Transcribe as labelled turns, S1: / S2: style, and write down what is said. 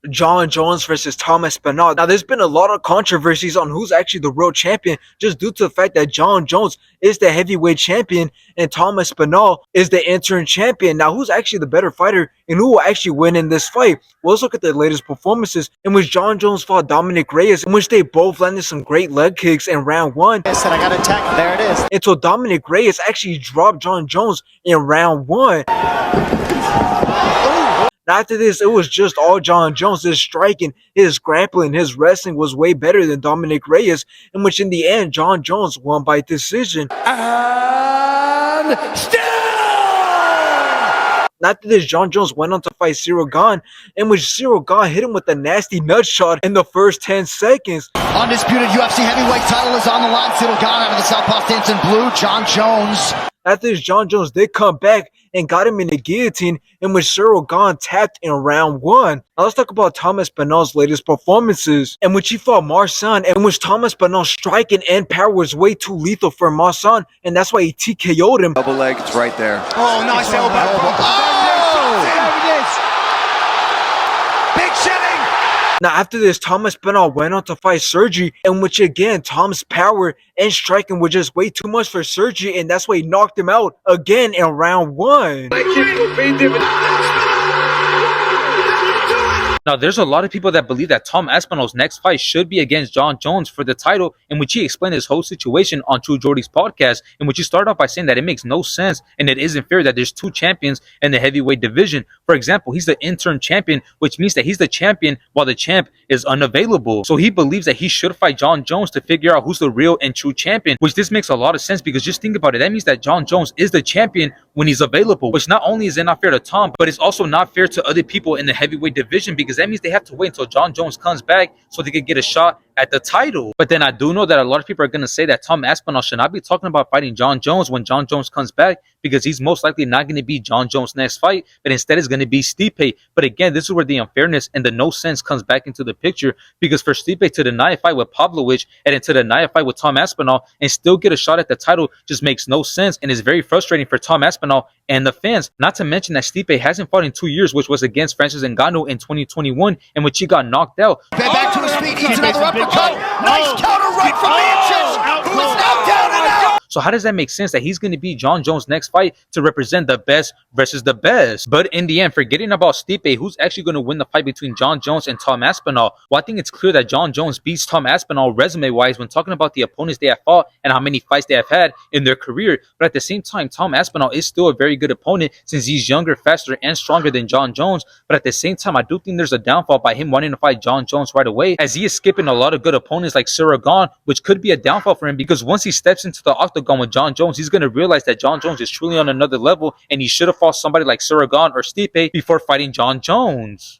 S1: John Jones versus Tom Aspinall. Now, there's been a lot of controversies on who's actually the real champion, just due to the fact that John Jones is the heavyweight champion and Tom Aspinall is the interim champion. Now, who's actually the better fighter and who will actually win in this fight? Well, let's look at the latest performances in which John Jones fought Dominic Reyes, in which they both landed some great leg kicks in round one.
S2: I said I got attacked. There it is.
S1: Until Dominic Reyes actually dropped John Jones in round one. After this, it was just all John Jones. His striking, his grappling, his wrestling was way better than Dominic Reyes, in which in the end, John Jones won by decision.
S3: And still!
S1: After this, John Jones went on to fight Cyril Gane, in which Cyril Gane hit him with a nasty nut shot in the first 10 seconds.
S2: Undisputed UFC heavyweight title is on the line. Cyril Gane out of the Southpaw stance in blue. John Jones.
S1: After this, John Jones did come back and got him in the guillotine, in which Cyril Gane tapped in round one. Now let's talk about Tom Aspinall's latest performances, in which he fought Marsan, in which Tom Aspinall's striking and power was way too lethal for Marsan, and that's why he TKO'd him.
S3: Double leg, it's right there.
S2: Oh, nice elbow. Big shilling.
S1: Now after this, Tom Aspinall went on to fight Sergi, in which again, Tom's power and striking were just way too much for Sergi, and that's why he knocked him out again in round one.
S4: Now, there's a lot of people that believe that Tom Aspinall's next fight should be against John Jones for the title, in which he explained his whole situation on True Jordy's podcast, in which he started off by saying that it makes no sense and it isn't fair that there's two champions in the heavyweight division. For example, he's the interim champion, which means that he's the champion while the champ is unavailable. So he believes that he should fight John Jones to figure out who's the real and true champion, which this makes a lot of sense, because just think about it. That means that John Jones is the champion when he's available, which not only is it not fair to Tom, but it's also not fair to other people in the heavyweight division, because that means they have to wait until John Jones comes back so they could get a shot at the title. But then I do know that a lot of people are going to say that Tom Aspinall should not be talking about fighting John Jones when John Jones comes back, because he's most likely not going to be John Jones' next fight, but instead is going to be Stipe. But again, this is where the unfairness and the no sense comes back into the picture, because for Stipe to deny a fight with Pavlovich and then to deny a fight with Tom Aspinall and still get a shot at the title just makes no sense, and is very frustrating for Tom Aspinall and the fans. Not to mention that Stipe hasn't fought in 2 years, which was against Francis Ngannou in 2021, in which he got knocked out.
S2: Back to his feet, eats another uppercut. Nice counter right from Manchis, who is now down and out.
S4: So how does that make sense that he's going to be John Jones' next fight to represent the best versus the best? But in the end, forgetting about Stipe, who's actually going to win the fight between John Jones and Tom Aspinall? Well, I think it's clear that John Jones beats Tom Aspinall resume-wise when talking about the opponents they have fought and how many fights they have had in their career. But at the same time, Tom Aspinall is still a very good opponent, since he's younger, faster, and stronger than John Jones. But at the same time, I do think there's a downfall by him wanting to fight John Jones right away, as he is skipping a lot of good opponents like Cyril Gane, which could be a downfall for him, because once he steps into the octagon with John Jones, he's going to realize that John Jones is truly on another level, and he should have fought somebody like Cyril Gane or Stipe before fighting John Jones.